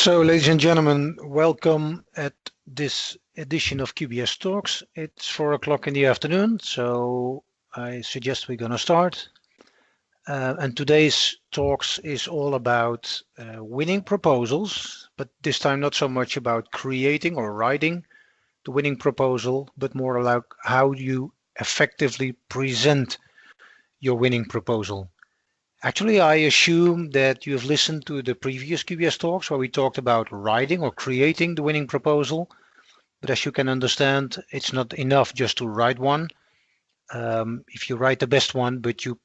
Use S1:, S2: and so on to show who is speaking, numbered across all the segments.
S1: So, ladies and gentlemen, welcome at this edition of QBS Talks. It's 4 o'clock in the afternoon, so I suggest we're going to start. And today's talks is all about winning proposals, but this time not so much about creating or writing the winning proposal, but more like how you effectively present your winning proposal. Actually, I assume that you have listened to the previous QBS talks where we talked about writing or creating the winning proposal. But as you can understand, it's not enough just to write one. If you write the best one, but you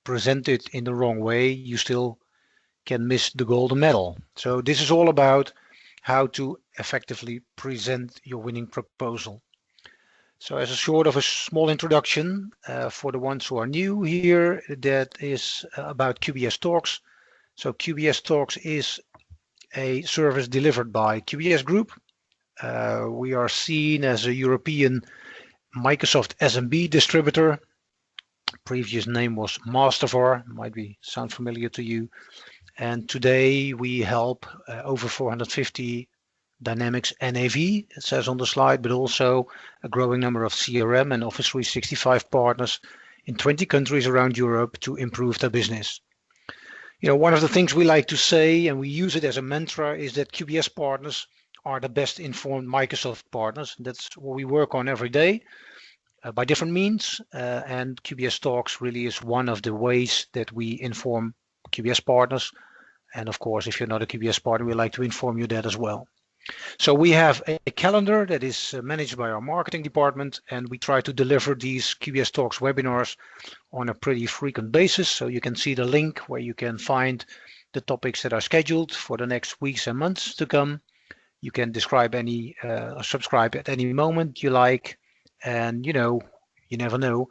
S1: present it in the wrong way, you still can miss the golden medal. So this is all about how to effectively present your winning proposal. So as a sort of a small introduction for the ones who are new here, that is about QBS Talks. So QBS Talks is a service delivered by QBS Group. We are seen as a European Microsoft SMB distributor. Previous name was Mastervar, might sound familiar to you. And today we help over 450 Dynamics NAV, it says on the slide, but also a growing number of CRM and Office 365 partners in 20 countries around Europe to improve their business. You know, one of the things we like to say, and we use it as a mantra, is that QBS partners are the best informed Microsoft partners. That's what we work on every day by different means. And QBS Talks really is one of the ways that we inform QBS partners. And of course, if you're not a QBS partner, we like to inform you that as well. So we have a calendar that is managed by our marketing department, and we try to deliver these QBS Talks webinars on a pretty frequent basis. So you can see the link where you can find the topics that are scheduled for the next weeks and months to come. You can subscribe at any moment you like. And, you know, you never know.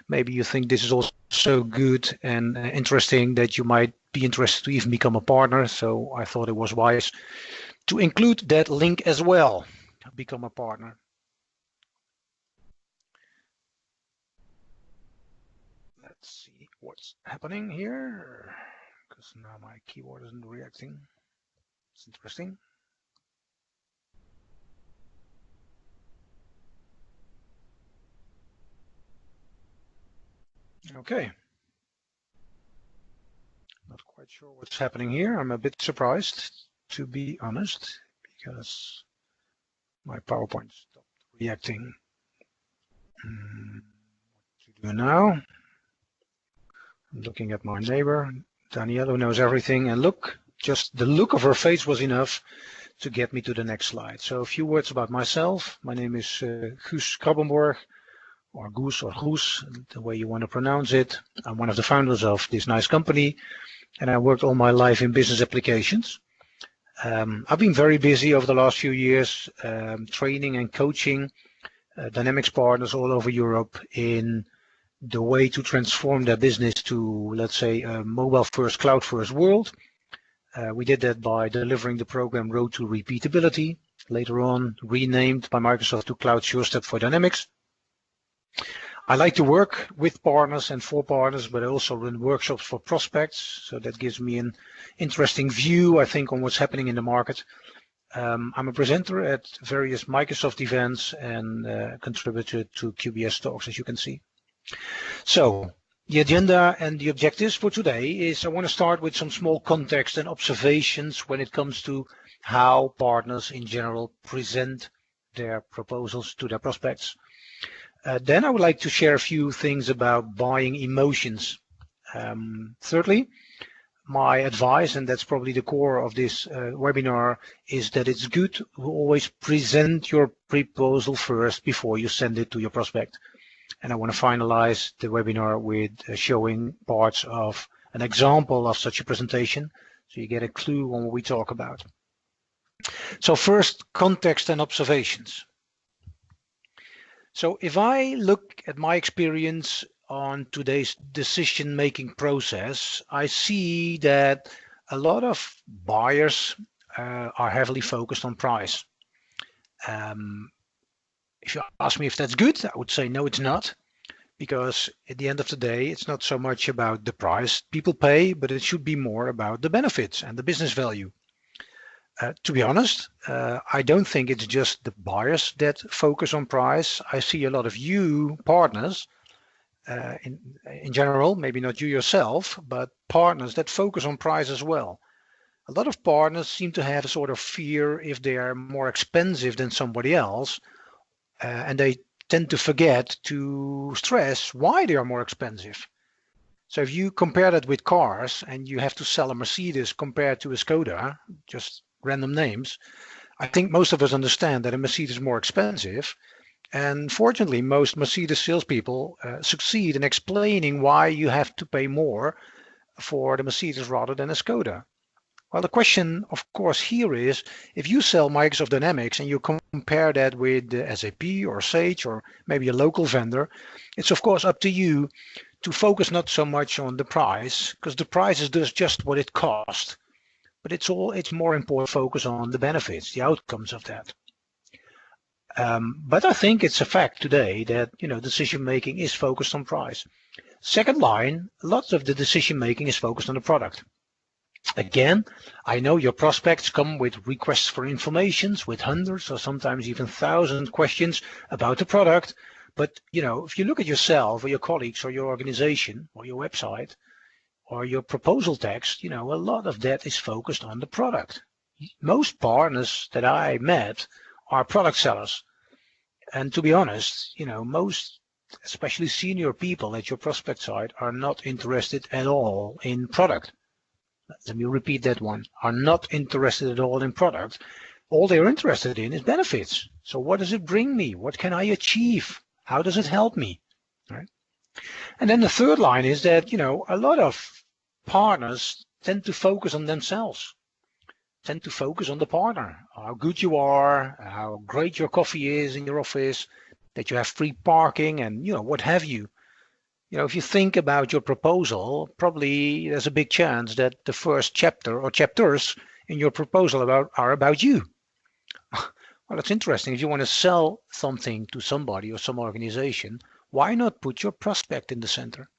S1: Maybe you think this is also good and interesting that you might be interested to even become a partner. So I thought it was wise to include that link as well, become a partner. Let's see what's happening here, because now my keyboard isn't reacting. It's interesting. Okay. Not quite sure what's happening here. I'm a bit surprised, to be honest, because my PowerPoint stopped reacting. What to do now? I'm looking at my neighbor, Danielle, who knows everything, and look, just the look of her face was enough to get me to the next slide. So a few words about myself. My name is Guus Krabbenborg, or Goose or Goes, the way you want to pronounce it. I'm one of the founders of this nice company, and I worked all my life in business applications. I've been very busy over the last few years training and coaching Dynamics partners all over Europe in the way to transform their business to, let's say, a mobile-first, cloud-first world. We did that by delivering the program Road to Repeatability, later on renamed by Microsoft to Cloud Sure Step for Dynamics. I like to work with partners and for partners, but I also run workshops for prospects. So that gives me an interesting view, I think, on what's happening in the market. I'm a presenter at various Microsoft events and contributor to QBS Talks, as you can see. So the agenda and the objectives for today is I want to start with some small context and observations when it comes to how partners in general present their proposals to their prospects. Then I would like to share a few things about buying emotions. Thirdly, my advice, and that's probably the core of this webinar, is that it's good to always present your proposal first before you send it to your prospect. And I want to finalize the webinar with showing parts of an example of such a presentation, so you get a clue on what we talk about. So first, context and observations. So if I look at my experience on today's decision-making process, I see that a lot of buyers are heavily focused on price. If you ask me if that's good, I would say no, it's not, because at the end of the day, it's not so much about the price people pay, but it should be more about the benefits and the business value. To be honest, I don't think it's just the buyers that focus on price. I see a lot of you partners, in general, maybe not you yourself, but partners that focus on price as well. A lot of partners seem to have a sort of fear if they are more expensive than somebody else, and they tend to forget to stress why they are more expensive. So if you compare that with cars and you have to sell a Mercedes compared to a Skoda, just random names, I think most of us understand that a Mercedes is more expensive. And fortunately, most Mercedes salespeople succeed in explaining why you have to pay more for the Mercedes rather than a Skoda. Well, the question, of course, here is if you sell Microsoft Dynamics and you compare that with SAP or Sage or maybe a local vendor, it's of course up to you to focus not so much on the price, because the price is just what it costs. But it's more important to focus on the benefits, the outcomes of that. But I think it's a fact today that decision making is focused on price. Second line, lots of the decision making is focused on the product. Again, I know your prospects come with requests for information with hundreds or sometimes even thousands questions about the product. But if you look at yourself or your colleagues or your organization or your website or your proposal text, a lot of that is focused on the product. Most partners that I met are product sellers. And to be honest, most, especially senior people at your prospect side, are not interested at all in product. Let me repeat that one, are not interested at all in product. All they're interested in is benefits. So what does it bring me? What can I achieve? How does it help me? Right? And then the third line is that, a lot of partners tend to focus on themselves, tend to focus on the partner, how good you are, how great your coffee is in your office, that you have free parking and, what have you. If you think about your proposal, probably there's a big chance that the first chapter or chapters in your proposal are about you. Well, it's interesting. If you want to sell something to somebody or some organization, why not put your prospect in the center?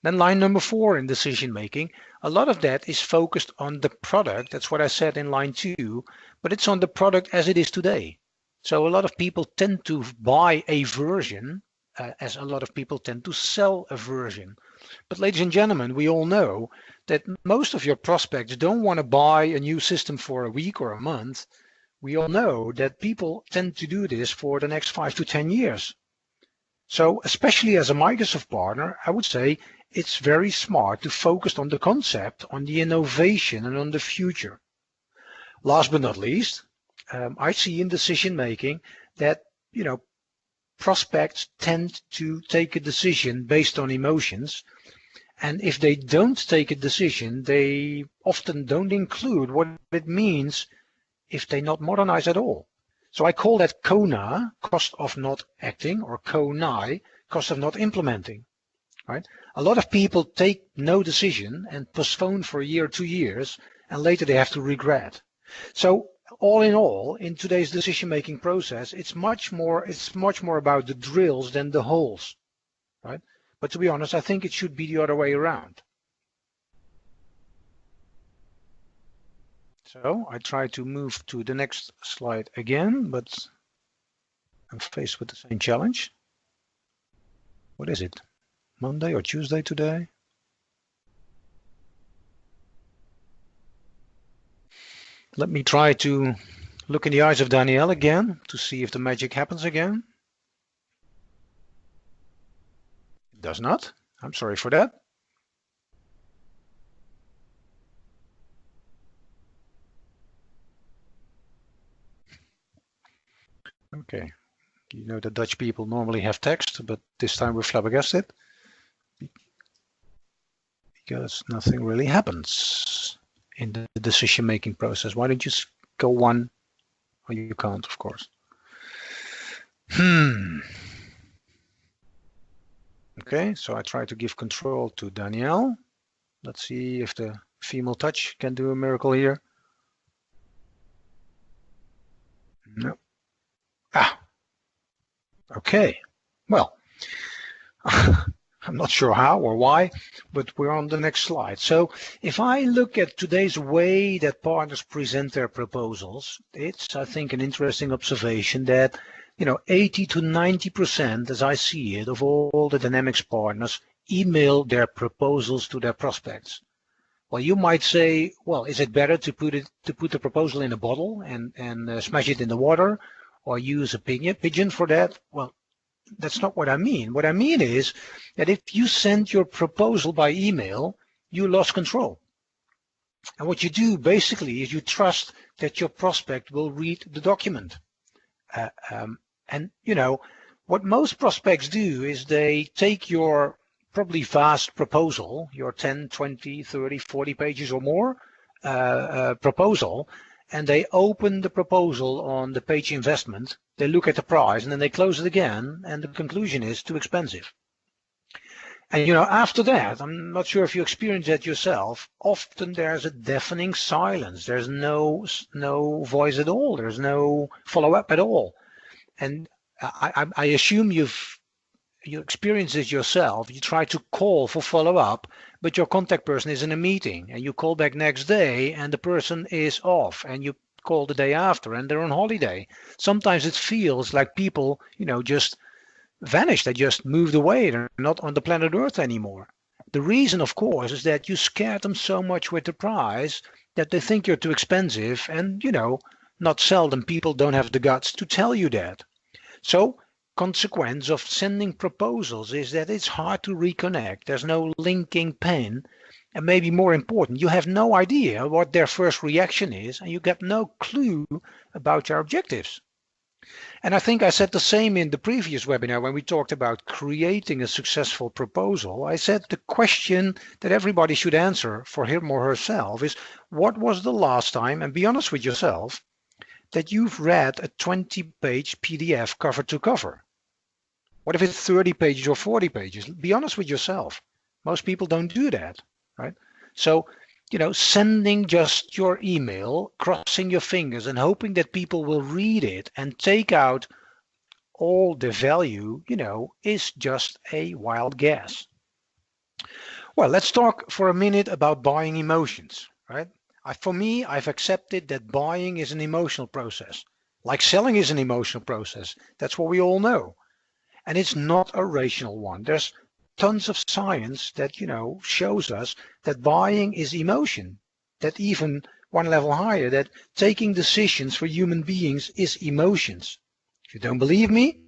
S1: Then line number 4 in decision making, a lot of that is focused on the product. That's what I said in line 2, but it's on the product as it is today. So a lot of people tend to buy a version as a lot of people tend to sell a version. But ladies and gentlemen, we all know that most of your prospects don't want to buy a new system for a week or a month. We all know that people tend to do this for the next 5 to 10 years. So especially as a Microsoft partner, I would say it's very smart to focus on the concept, on the innovation and on the future. Last but not least, I see in decision making that, prospects tend to take a decision based on emotions. And if they don't take a decision, they often don't include what it means if they not modernize at all. So I call that CONA, cost of not acting, or CONI, cost of not implementing. Right? A lot of people take no decision and postpone for a year or 2 years, and later they have to regret. So all in all, in today's decision-making process, it's much more about the drills than the holes, right? But to be honest, I think it should be the other way around. So I try to move to the next slide again, but I'm faced with the same challenge. What is it? Monday or Tuesday today? Let me try to look in the eyes of Danielle again to see if the magic happens again. It does not. I'm sorry for that. Okay. You know that Dutch people normally have text, but this time we're flabbergasted because nothing really happens in the decision-making process. Why don't you go one? Well, you can't, of course. Okay, so I try to give control to Danielle. Let's see if the female touch can do a miracle here. No. Okay. Well, I'm not sure how or why, but we're on the next slide. So if I look at today's way that partners present their proposals, it's, I think, an interesting observation that, 80 to 90%, as I see it, of all the Dynamics partners email their proposals to their prospects. Well, you might say, well, is it better to put the proposal in a bottle and smash it in the water, or use a pigeon for that? Well, that's not what I mean. What I mean is that if you send your proposal by email, you lost control. And what you do basically is you trust that your prospect will read the document. And what most prospects do is they take your probably vast proposal, your 10, 20, 30, 40 pages or more proposal, and they open the proposal on the page investment, they look at the price, and then they close it again, and the conclusion is too expensive. And after that, I'm not sure if you experience that yourself, often there's a deafening silence. There's no voice at all. There's no follow-up at all. And I assume you experience this yourself. You try to call for follow-up, but your contact person is in a meeting, and you call back next day and the person is off, and you call the day after and they're on holiday. Sometimes it feels like people, just vanished. They just moved away. They're not on the planet Earth anymore. The reason, of course, is that you scared them so much with the price that they think you're too expensive, and, not seldom people don't have the guts to tell you that. So, consequence of sending proposals is that it's hard to reconnect. There's no linking pin, and maybe more important, you have no idea what their first reaction is, and you get no clue about your objectives. And I think I said the same in the previous webinar when we talked about creating a successful proposal. I said the question that everybody should answer for him or herself is, what was the last time, and be honest with yourself, that you've read a 20-page PDF cover to cover? What if it's 30 pages or 40 pages? Be honest with yourself. Most people don't do that, right? So, sending just your email, crossing your fingers and hoping that people will read it and take out all the value, is just a wild guess. Well, let's talk for a minute about buying emotions, right? For me, I've accepted that buying is an emotional process. Like selling is an emotional process. That's what we all know. And it's not a rational one. There's tons of science that, shows us that buying is emotion, that even one level higher, that taking decisions for human beings is emotions. If you don't believe me,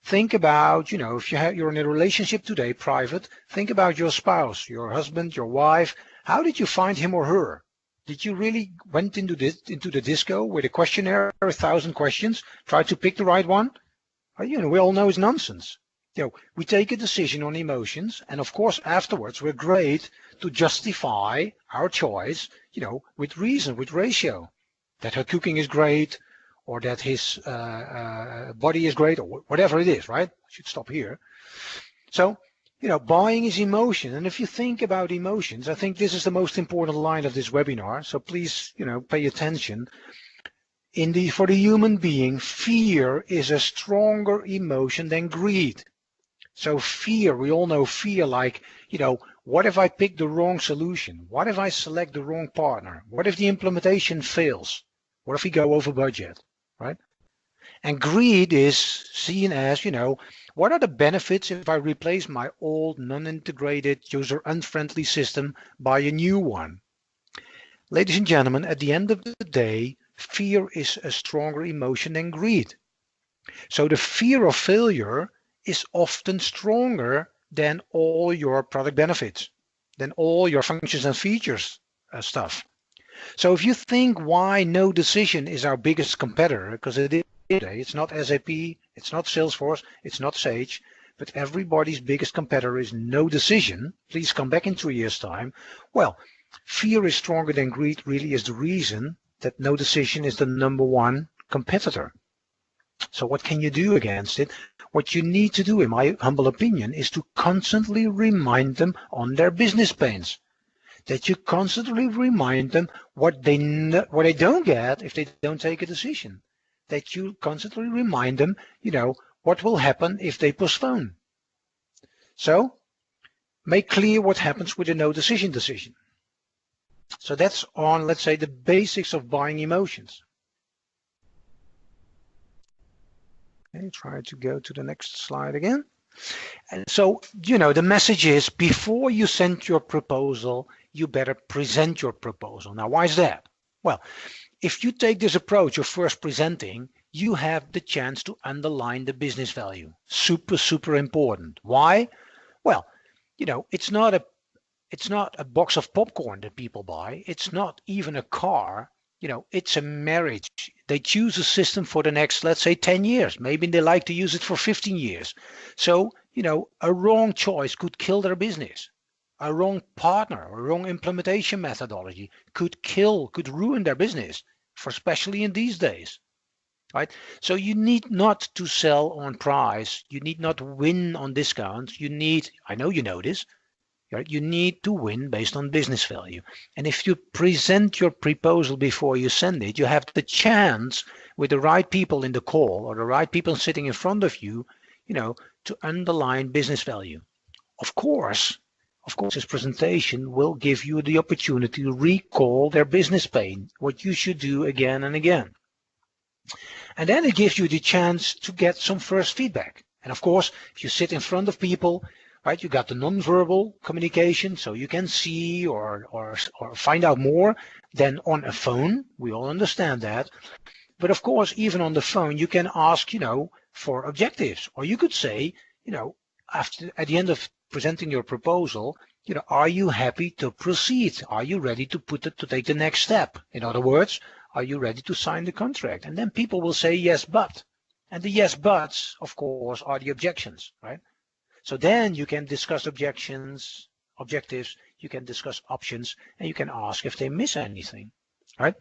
S1: think about, if you're in a relationship today, private, think about your spouse, your husband, your wife. How did you find him or her? Did you really went into the disco with a questionnaire, 1,000 questions, try to pick the right one? We all know it's nonsense. We take a decision on emotions, and of course afterwards we're great to justify our choice, with reason, with ratio, that her cooking is great, or that his body is great, or whatever it is, right? I should stop here. So, buying is emotion, and if you think about emotions, I think this is the most important line of this webinar. So please, pay attention. For the human being, fear is a stronger emotion than greed. So fear, we all know fear, like, what if I pick the wrong solution? What if I select the wrong partner? What if the implementation fails? What if we go over budget, right? And greed is seen as, what are the benefits if I replace my old non-integrated, user-unfriendly system by a new one? Ladies and gentlemen, at the end of the day, fear is a stronger emotion than greed. So the fear of failure is often stronger than all your product benefits, than all your functions and features stuff. So if you think why no decision is our biggest competitor, because it is today, it's not SAP, it's not Salesforce, it's not Sage, but everybody's biggest competitor is no decision. Please come back in 2 years' time. Well, fear is stronger than greed really is the reason that no decision is the #1 competitor. So what can you do against it? What you need to do, in my humble opinion, is to constantly remind them on their business pains. That you constantly remind them what they don't get if they don't take a decision. That you constantly remind them, what will happen if they postpone. So Make clear what happens with a no decision decision. So that's on, let's say, the basics of buying emotions. Okay, try to go to the next slide again. And so, the message is, before you send your proposal, you better present your proposal. Now, why is that? Well, if you take this approach of first presenting, you have the chance to underline the business value. Super, super important. Why? Well, it's not a box of popcorn that people buy. It's not even a car. It's a marriage. They choose a system for the next, let's say, 10 years. Maybe they like to use it for 15 years. So, a wrong choice could kill their business. A wrong partner or wrong implementation methodology could ruin their business, for especially in these days. Right? So you need not to sell on price. You need not win on discounts. I know you know this, right? You need to win based on business value. And if you present your proposal before you send it, you have the chance with the right people in the call or the right people sitting in front of you, to underline business value. Of course, this presentation will give you the opportunity to recall their business pain, what you should do again and again. And then it gives you the chance to get some first feedback. And of course, if you sit in front of people, right, you got the nonverbal communication, so you can see or find out more than on a phone. We all understand that. But of course, even on the phone, you can ask, for objectives. Or you could say, at the end of presenting your proposal, are you happy to proceed? Are you ready to take the next step? In other words, are you ready to sign the contract? And then people will say yes, but. And the yes, buts, of course, are the objections, right? So then you can discuss objectives, you can discuss options, and you can ask if they miss anything, right?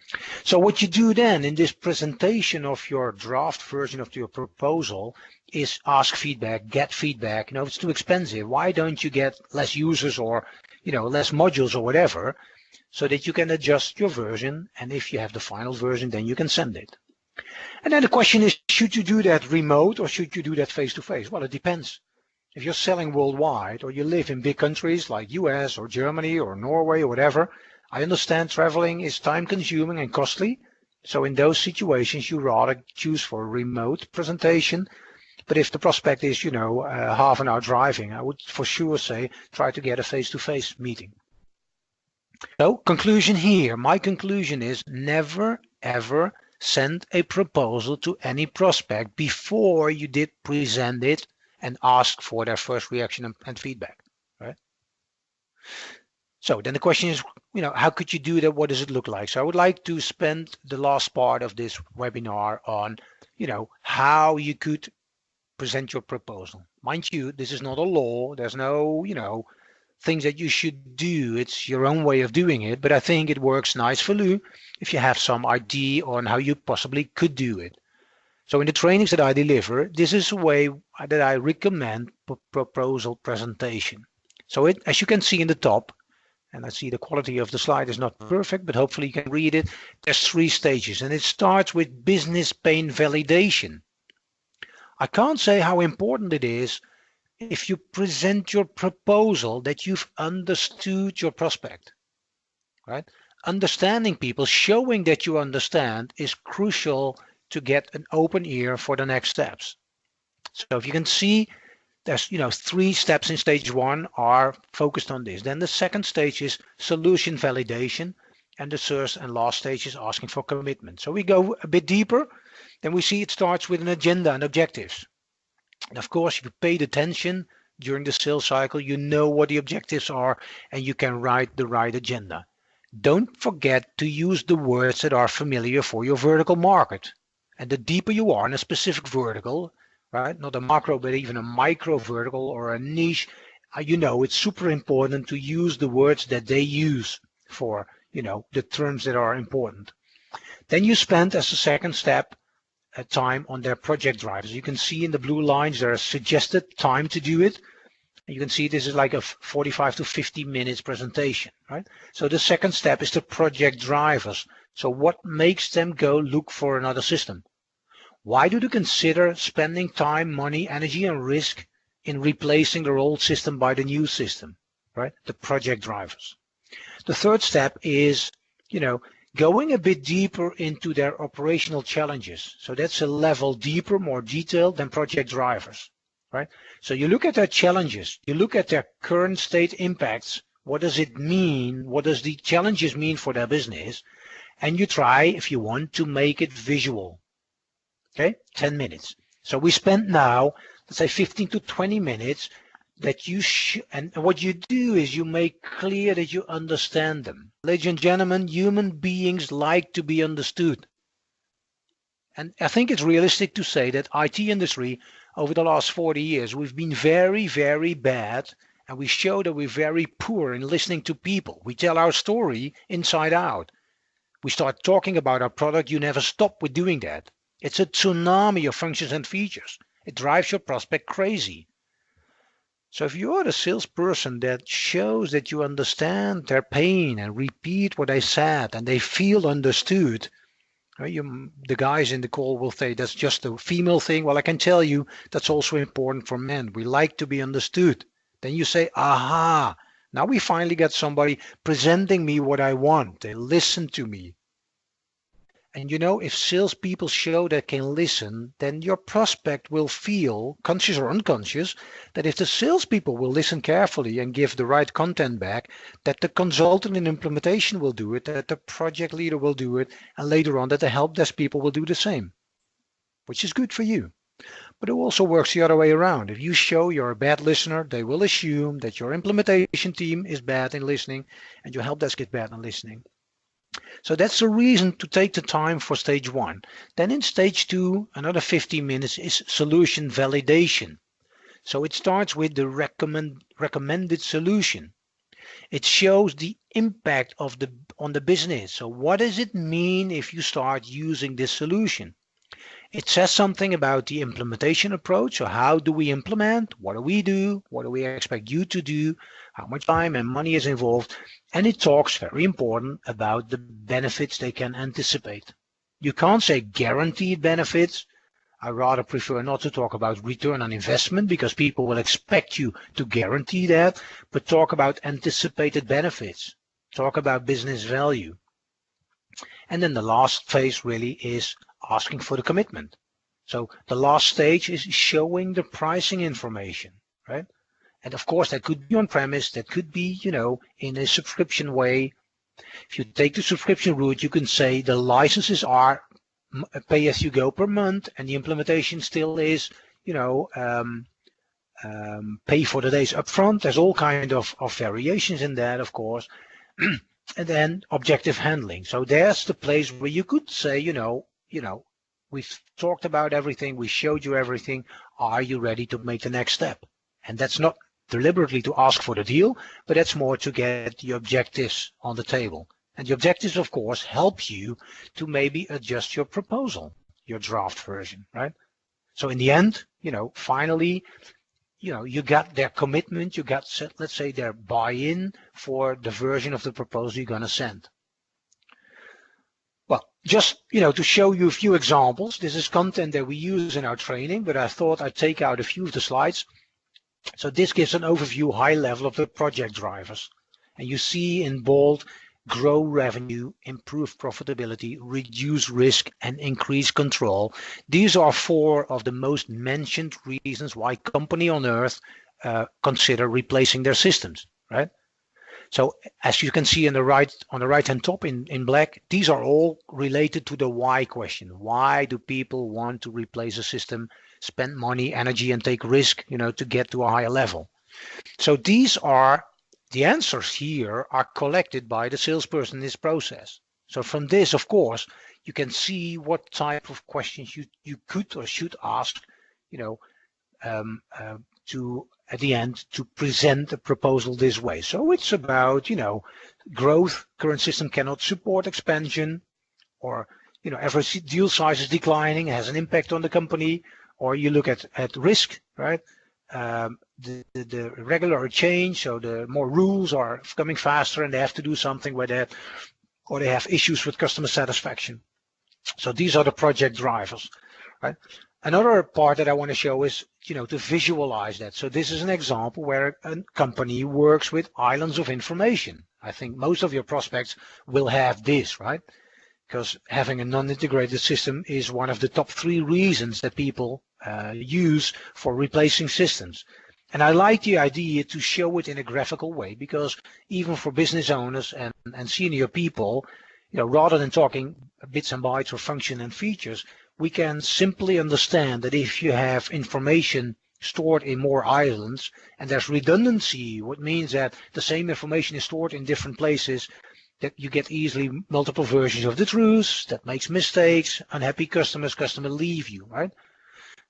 S1: So what you do then in this presentation of your draft version of your proposal is ask feedback, get feedback. It's too expensive. Why don't you get less users or, less modules or whatever, so that you can adjust your version, and if you have the final version, then you can send it. And then the question is, should you do that remote or should you do that face-to-face? Well, it depends. If you're selling worldwide or you live in big countries like US or Germany or Norway or whatever, I understand traveling is time-consuming and costly. So in those situations, you rather choose for a remote presentation. But if the prospect is, half an hour driving, I would for sure say try to get a face-to-face meeting. So conclusion here, my conclusion is never ever send a proposal to any prospect before you did present it and ask for their first reaction and feedback, right? So then the question is, how could you do that? What does it look like? So I would like to spend the last part of this webinar on, how you could present your proposal. Mind you, this is not a law. There's no, things that you should do. It's your own way of doing it, but I think it works nice for you if you have some idea on how you possibly could do it. So in the trainings that I deliver, this is a way that I recommend proposal presentation. So as you can see in the top, and I see the quality of the slide is not perfect, but hopefully you can read it. There's 3 stages, and it starts with business pain validation. I can't say how important it is if you present your proposal that you've understood your prospect, right? Understanding people, showing that you understand is crucial to get an open ear for the next steps. So if you can see, there's 3 steps in stage 1 are focused on this. Then the second stage is solution validation, and the third and last stage is asking for commitment. So we go a bit deeper, then we see it starts with an agenda and objectives. And of course, if you paid attention during the sales cycle, you know what the objectives are and you can write the right agenda. Don't forget to use the words that are familiar for your vertical market. And the deeper you are in a specific vertical, right, not a macro, but even a micro vertical or a niche, it's super important to use the words that they use for, the terms that are important. Then you spend as a second step time on their project drivers. You can see in the blue lines there are suggested time to do it. And you can see this is like a 45 to 50 minutes presentation, right? So the second step is the project drivers. So what makes them go look for another system? Why do they consider spending time, money, energy, and risk in replacing their old system by the new system? right? The project drivers. The third step is, going a bit deeper into their operational challenges. So that's a level deeper, more detailed than project drivers, right? So you look at their challenges, you look at their current state impacts. What does it mean? What does the challenges mean for their business? And you try, if you want, to make it visual. Okay, 10 minutes. So we spent now, let's say 15 to 20 minutes that and what you do is you make clear that you understand them. Ladies and gentlemen, human beings like to be understood. And I think it's realistic to say that IT industry over the last 40 years, we've been very, very bad, and we show that we're very poor in listening to people. We tell our story inside out. We start talking about our product, you never stop with doing that. It's a tsunami of functions and features. It drives your prospect crazy. So if you are a salesperson that shows that you understand their pain and repeat what they said and they feel understood, the guys in the call will say that's just a female thing. Well, I can tell you that's also important for men. We like to be understood. Then you say, aha, now we finally got somebody presenting me what I want. They listen to me. And if salespeople show that can listen, then your prospect will feel, conscious or unconscious, that if the salespeople will listen carefully and give the right content back, that the consultant in implementation will do it, that the project leader will do it, and later on that the help desk people will do the same, which is good for you. But it also works the other way around. If you show you're a bad listener, they will assume that your implementation team is bad in listening and your help desk is bad in listening. So that's the reason to take the time for stage 1. Then in stage 2, another 15 minutes is solution validation. So it starts with the recommended solution. It shows the impact on the business. So what does it mean if you start using this solution? It says something about the implementation approach. So how do we implement? What do we do? What do we expect you to do? How much time and money is involved? And it talks, very important, about the benefits they can anticipate. You can't say guaranteed benefits. I rather prefer not to talk about return on investment because people will expect you to guarantee that, but talk about anticipated benefits. Talk about business value. And then the last phase really is asking for the commitment. So the last stage is showing the pricing information, right? And of course, that could be on premise, that could be, in a subscription way. If you take the subscription route, you can say the licenses are pay as you go per month, and the implementation still is, pay for the days upfront. There's all kind of variations in that, of course. And then objective handling. So there's the place where you could say, we've talked about everything, we showed you everything. Are you ready to make the next step? And that's not deliberately to ask for the deal, but that's more to get the objectives on the table. And the objectives, of course, help you to maybe adjust your proposal, your draft version, right? So in the end, finally, you got their commitment, you got, let's say, their buy-in for the version of the proposal you're going to send. Well, just, to show you a few examples, this is content that we use in our training, but I thought I'd take out a few of the slides. So this gives an overview, high level, of the project drivers. And you see in bold, grow revenue, improve profitability, reduce risk, and increase control. These are 4 of the most mentioned reasons why companies on earth consider replacing their systems, right? So as you can see on the right-hand top in black, these are all related to the why question. Why do people want to replace a system, spend money, energy, and take risk, to get to a higher level? So the answers here are collected by the salesperson in this process. So from this, of course, you can see what type of questions you could or should ask, to at the end to present a proposal this way. So it's about, growth. Current system cannot support expansion, or, average deal size is declining, has an impact on the company, or you look at risk, right? The regular change, so the more rules are coming faster and they have to do something with that, or they have issues with customer satisfaction. So these are the project drivers, right? Another part that I want to show is to visualize that. So this is an example where a company works with islands of information. I think most of your prospects will have this, right? Because having a non-integrated system is one of the top 3 reasons that people use for replacing systems. And I like the idea to show it in a graphical way, because even for business owners and senior people, rather than talking bits and bytes or function and features, we can simply understand that if you have information stored in more islands and there's redundancy, what means that the same information is stored in different places, that you get easily multiple versions of the truth, that makes mistakes, unhappy customers leave you, right?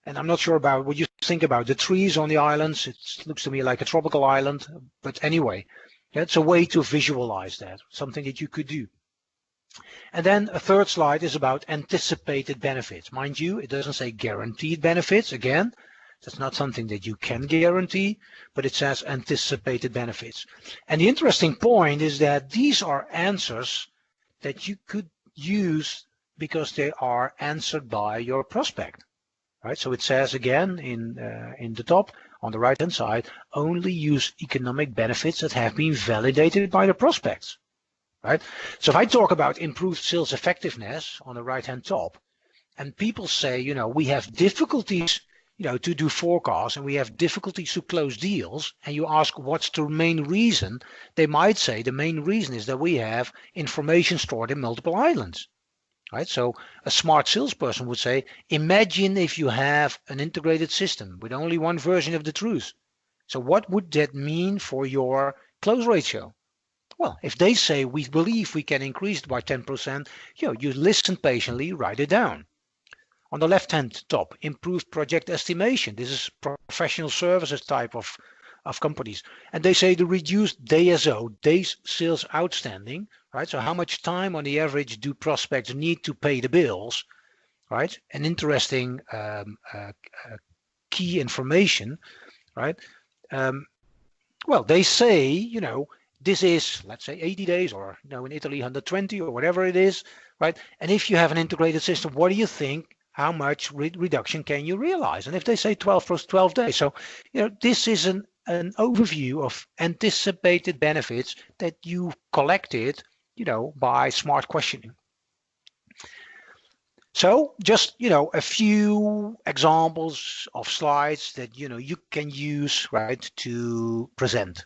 S1: And I'm not sure about what you think about the trees on the islands. It looks to me like a tropical island, but anyway, that's a way to visualize that, something that you could do. And then a third slide is about anticipated benefits. Mind you, it doesn't say guaranteed benefits. Again, that's not something that you can guarantee, but it says anticipated benefits. And the interesting point is that these are answers that you could use because they are answered by your prospect. Right? So it says again in the top on the right hand side, only use economic benefits that have been validated by the prospects. Right? So if I talk about improved sales effectiveness on the right hand top, and people say, we have difficulties, to do forecasts, and we have difficulties to close deals, and you ask what's the main reason, they might say the main reason is that we have information stored in multiple islands. Right? So a smart salesperson would say, imagine if you have an integrated system with only one version of the truth. So what would that mean for your close ratio? Well, if they say we believe we can increase it by 10%, you listen patiently, write it down. On the left-hand top, improved project estimation. This is professional services type of companies. And they say the reduced DSO, days sales outstanding, right? So how much time on the average do prospects need to pay the bills, right? An interesting key information, right? Well, they say, this is, let's say 80 days or, in Italy, 120 or whatever it is, right? And if you have an integrated system, what do you think? How much reduction can you realize? And if they say 12 plus 12 days. So, this is an overview of anticipated benefits that you collected, by smart questioning. So just, a few examples of slides that, you can use, right, to present.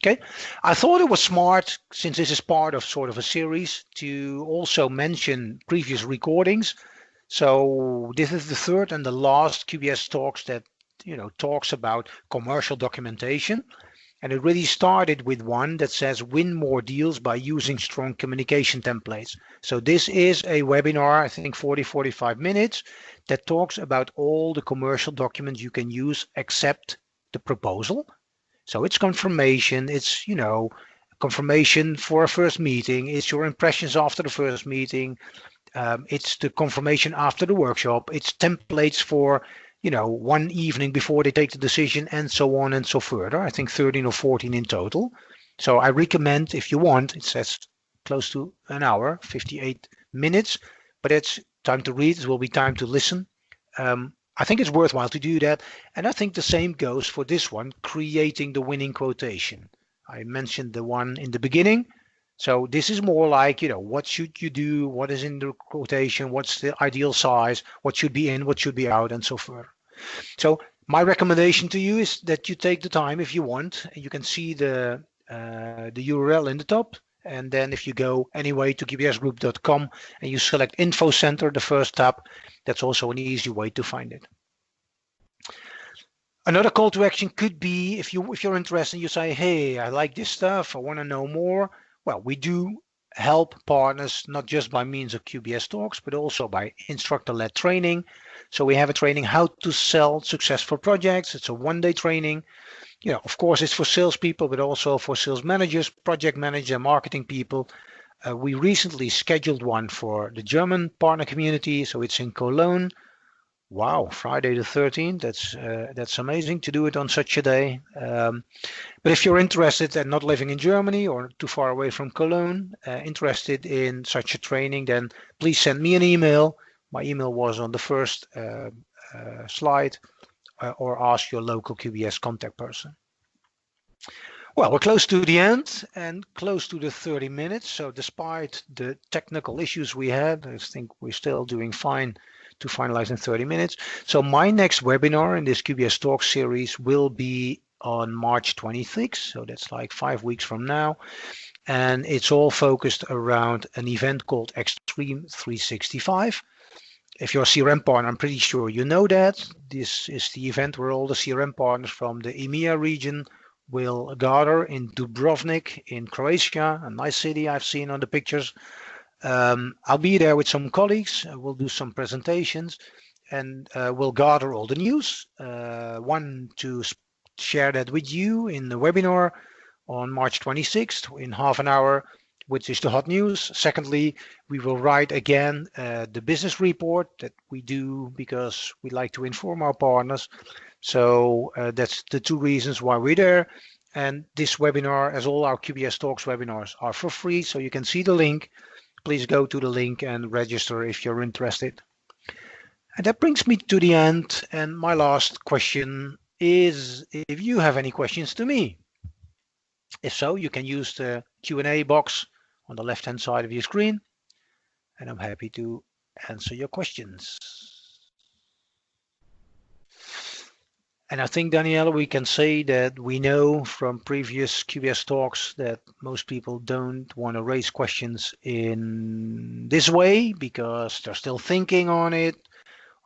S1: Okay, I thought it was smart, since this is part of sort of a series, to also mention previous recordings. So this is the third and the last QBS Talks that, talks about commercial documentation. And it really started with one that says win more deals by using strong communication templates. So this is a webinar, I think 45 minutes, that talks about all the commercial documents you can use except the proposal. So it's confirmation, it's, confirmation for a first meeting, it's your impressions after the first meeting, it's the confirmation after the workshop, it's templates for, one evening before they take the decision, and so on and so further. I think 13 or 14 in total. So I recommend, if you want, it says close to an hour, 58 minutes, but it's time to read, it will be time to listen. I think it's worthwhile to do that. And I think the same goes for this one, creating the winning quotation. I mentioned the one in the beginning. So this is more like, what should you do? What is in the quotation? What's the ideal size? What should be in? What should be out? And so forth. So my recommendation to you is that you take the time if you want. You can see the URL in the top. And then if you go anyway to qbsgroup.com and you select Info Center, the first tab, that's also an easy way to find it. Another call to action could be if you're interested and you say, hey, I like this stuff, I want to know more. Well, we do help partners not just by means of QBS Talks, but also by instructor-led training. So we have a training how to sell successful projects. It's a one-day training. Of course, it's for salespeople, but also for sales managers, project manager, marketing people. We recently scheduled one for the German partner community, so it's in Cologne. Wow, Friday the 13th. That's amazing to do it on such a day. But if you're interested and not living in Germany or too far away from Cologne, interested in such a training, then please send me an email. My email was on the first slide or ask your local QBS contact person. Well, we're close to the end and close to the 30 minutes. So despite the technical issues we had, I think we're still doing fine to finalize in 30 minutes. So my next webinar in this QBS Talks series will be on March 26th. So that's like 5 weeks from now. And it's all focused around an event called Extreme 365. If you're a CRM partner, I'm pretty sure you know that. This is the event where all the CRM partners from the EMEA region will gather in Dubrovnik in Croatia, a nice city I've seen on the pictures. I'll be there with some colleagues. We'll do some presentations and we'll gather all the news. One, to share that with you in the webinar on March 26th in half an hour, which is the hot news. Secondly, we will write again the business report that we do because we like to inform our partners. So that's the two reasons why we're there. And this webinar, as all our QBS Talks webinars, are for free. So you can see the link. Please go to the link and register if you're interested. And that brings me to the end. And my last question is if you have any questions to me. If so, you can use the Q&A box on the left-hand side of your screen. And I'm happy to answer your questions. And I think, Danielle, we can say that we know from previous QBS Talks that most people don't want to raise questions in this way because they're still thinking on it.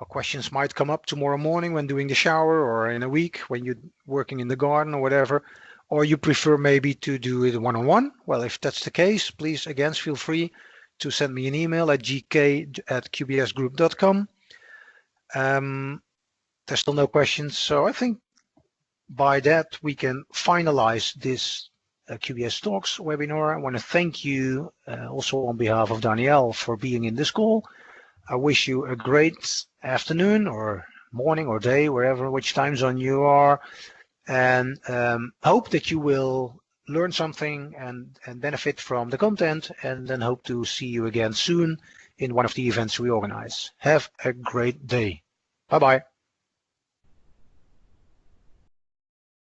S1: Or questions might come up tomorrow morning when doing the shower, or in a week when you're working in the garden or whatever. Or you prefer maybe to do it one-on-one. Well, if that's the case, please, again, feel free to send me an email at gk@qbsgroup.com. There's still no questions, so I think by that we can finalize this QBS Talks webinar. I want to thank you also on behalf of Danielle for being in this call. I wish you a great afternoon or morning or day, wherever, which time zone you are, and hope that you will learn something and benefit from the content, and then hope to see you again soon in one of the events we organize. Have a great day. Bye-bye.